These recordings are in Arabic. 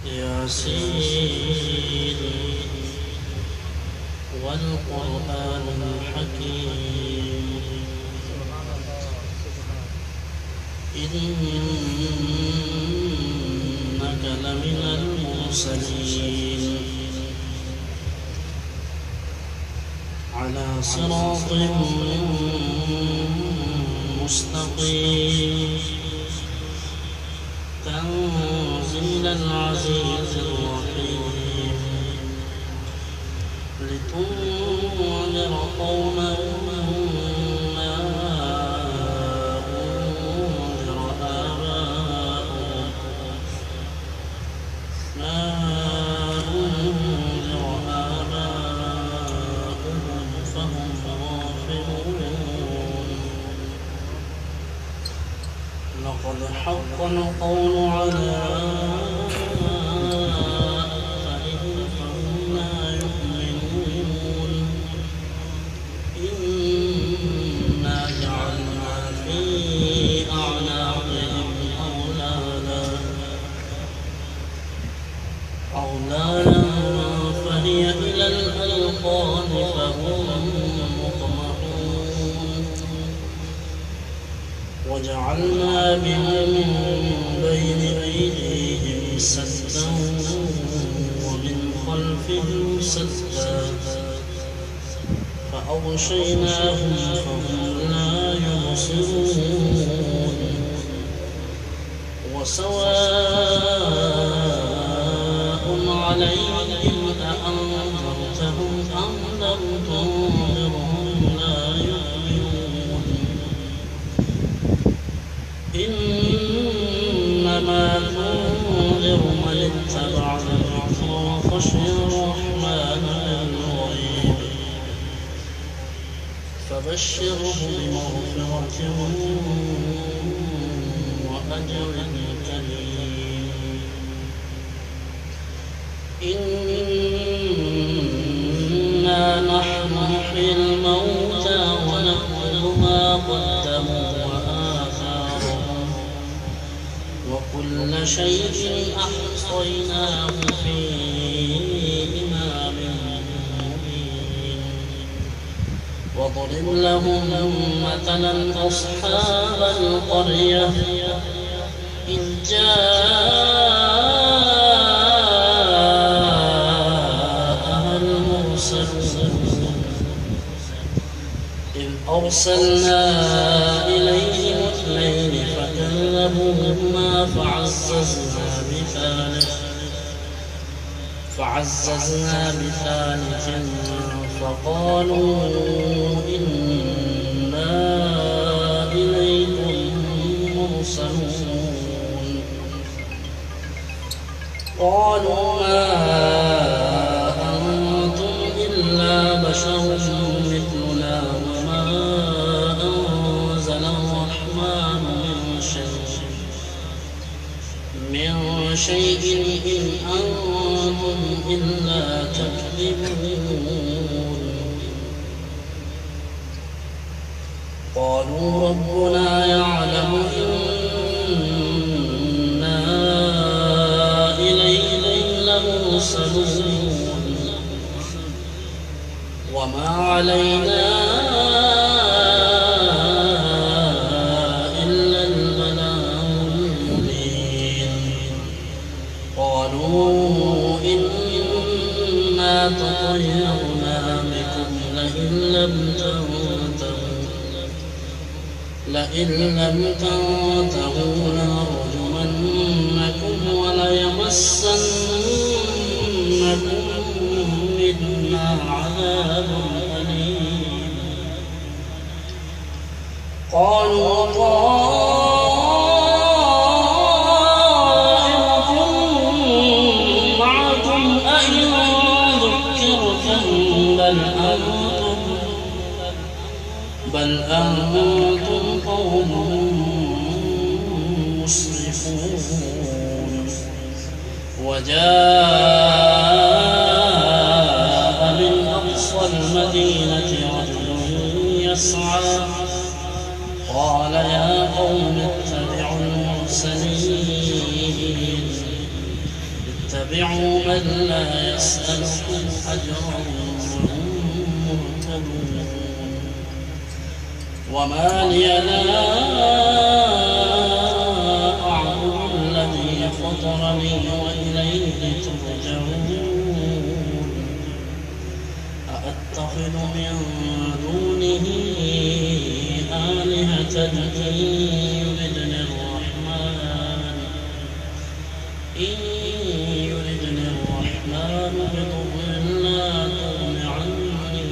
ياسين والقرآن الحكيم إنك لمن المرسلين على صراط مستقيم تنزيل العزيز الرحيم لتنذر قوما ما أنذر آباؤهم فهم غافلون لقد حق القول على أكثرهم فهم لا يؤمنون إنا جعلنا في أعناقهم أغلالا فهي إلى الأذقان فهم مقمحون وجعلنا من بين أيديهم سدا ومن خلفهم سدا فأغشيناهم فهم لا يبصرون وسواء عليهم أأنذرتهم أم لم تنذرهم لا يؤمنون إنما تنذر من اتبع الذكر وخشي الرحمن بالغيب فبشره بمغفرة وأجر كريم إنا نحن نحيي الموتى ونكتب ما قدموا وآثارهم وكل شيء أحصيناه في إمام مبين واضرب لهم مثلا أصحاب القرية إذ جاءها المرسلون إذ أرسلنا إليهم اثنين فكذبوهما فعززنا بثالث فقالوا إنا إليكم مرسلون قالوا ما أنتم إلا بشر مثلنا وما أنزل الرحمن من شيء إن أنتم إلا تكذبون قالوا ربنا يعلم إنا إليكم لمرسلون وما علينا إلا البلاغ المبين قالوا إنا تطيرنا بكم لئن لم تنتهوا لنرجمنكم وليمسنكم منا عذاب أليم قالوا طائركم معكم أئن ذكرتم بل أنتم قوم مسرفون وجاء من أقصى المدينة رجل يسعى قال يا قوم اتبعوا المرسلين اتبعوا من لا يسألكم أجرا وهم مهتدون وما لي لا أعبد الذي فطرني وإليه ترجعون أأتخذ من دونه آلهة إن يردني الرحمن بضر لا تغن عني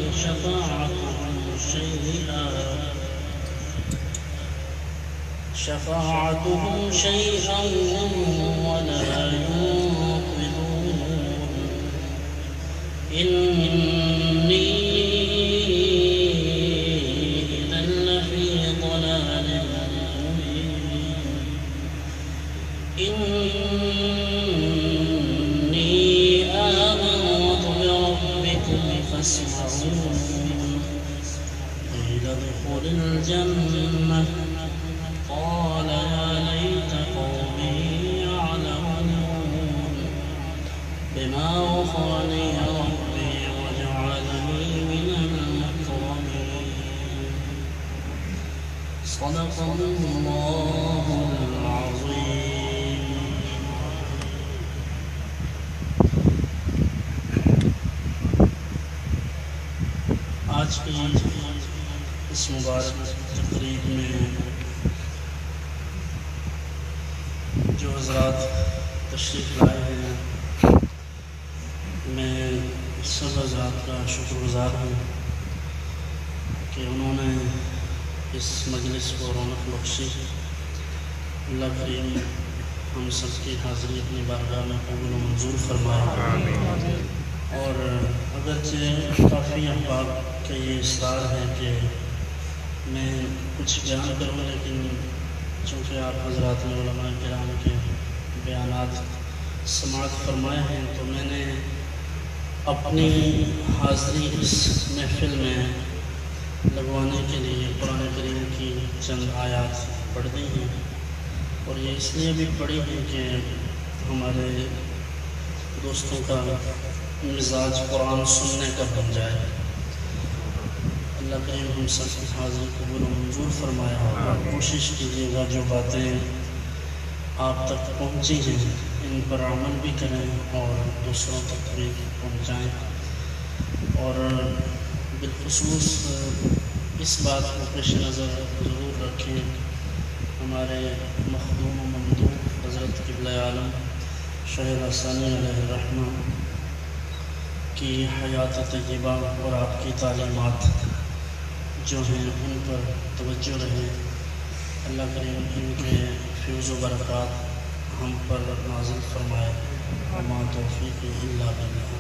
شفاعتهم شيئا ولا ينقذون إني إذا لفي ضلال مبين إني آمنت بربكم فاسمعون قيل ادخل الجنة قال يا ليت قومي يعلمون بما غفرني ربي وجعلني من المكرمين صدق الله العظيم. آج کی اس مبارک تقریب میں جو حضرات تشریف لائے ہیں میں سب حضرات کا شکر گزار ہوں کہ انہوں نے اس مجلس کو رونق بخشی. اللہ کریم ہم سب کی حاضری اپنی بارگاہ میں قبول و منظور فرمائے. اور اگرچہ کافی احباب کا یہ اصرار ہے کہ میں کچھ بیان کروں لیکن چونکہ آپ حضرات نے علماء کرام کے بیانات سماعت فرمائے ہیں تو میں نے اپنی حاضری اس محفل میں لگوانے کے لیے قرآن کریم کی چند آیات پڑھ دی ہیں. اور یہ اس لیے بھی پڑھی ہیں کہ ہمارے دوستوں کا مزاج قرآن سننے کا بن جائے. اللہ کریم ہم سب کی حاضری قبول و منظور فرمائے. اور کوشش کیجیے گا جو باتیں آپ تک پہنچی ہیں ان پر عمل بھی کریں اور دوسروں تک بھی پہنچائیں. اور بالخصوص اس بات کو پیش نظر ضرور رکھیں ہمارے مخدوم و ممدوح حضرت قبلہ عالم شاہ ثانی علیہ الرحمہ کی حیات طیبہ اور آپ کی تعلیمات جو ہیں ان پر توجہ رہے. اللہ کریم ان کے فیض و برکات ہم پر نازل فرمائے. وما توفیق الا باللہ.